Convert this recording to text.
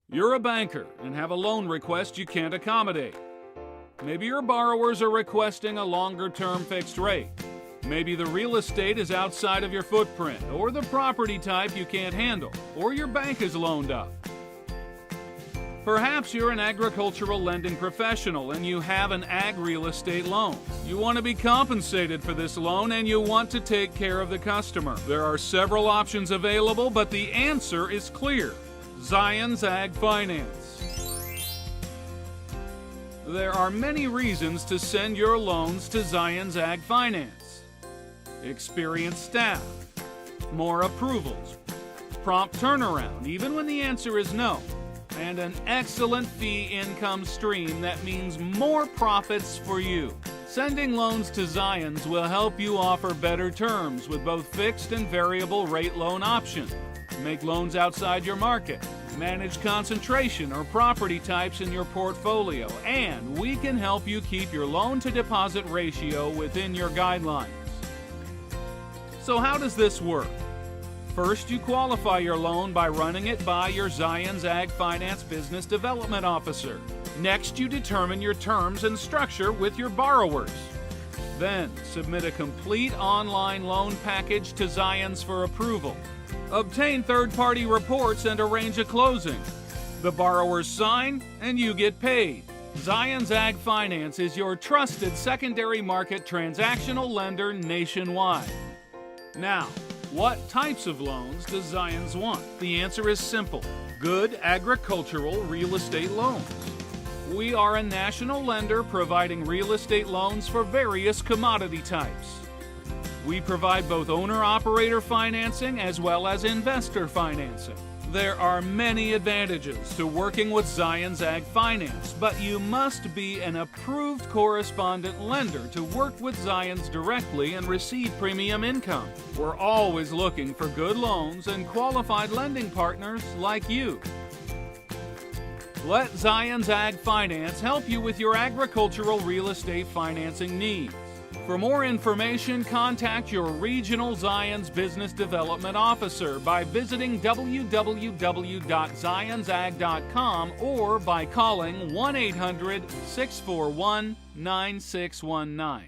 You're a banker and have a loan request you can't accommodate. Maybe your borrowers are requesting a longer-term fixed rate. Maybe the real estate is outside of your footprint, or the property type you can't handle, or your bank is loaned up. Perhaps you're an agricultural lending professional and you have an ag real estate loan. You want to be compensated for this loan and you want to take care of the customer. There are several options available, but the answer is clear. Zions Ag Finance. There are many reasons to send your loans to Zions Ag Finance. Experienced staff, more approvals, prompt turnaround even when the answer is no, and an excellent fee income stream that means more profits for you. Sending loans to Zions will help you offer better terms with both fixed and variable rate loan options. Make loans outside your market, manage concentration or property types in your portfolio, and we can help you keep your loan-to-deposit ratio within your guidelines. So how does this work? First, you qualify your loan by running it by your Zions Ag Finance Business Development Officer. Next, you determine your terms and structure with your borrowers. Then, submit a complete online loan package to Zions for approval. Obtain third-party reports and arrange a closing. The borrowers sign and you get paid. Zions Ag Finance is your trusted secondary market transactional lender nationwide. Now, what types of loans does Zions want? The answer is simple: good agricultural real estate loans. We are a national lender providing real estate loans for various commodity types. We provide both owner-operator financing as well as investor financing. There are many advantages to working with Zions Ag Finance, but you must be an approved correspondent lender to work with Zions directly and receive premium income. We're always looking for good loans and qualified lending partners like you. Let Zions Ag Finance help you with your agricultural real estate financing needs. For more information, contact your regional Zions Business Development Officer by visiting www.zionsag.com or by calling 1-800-641-9619.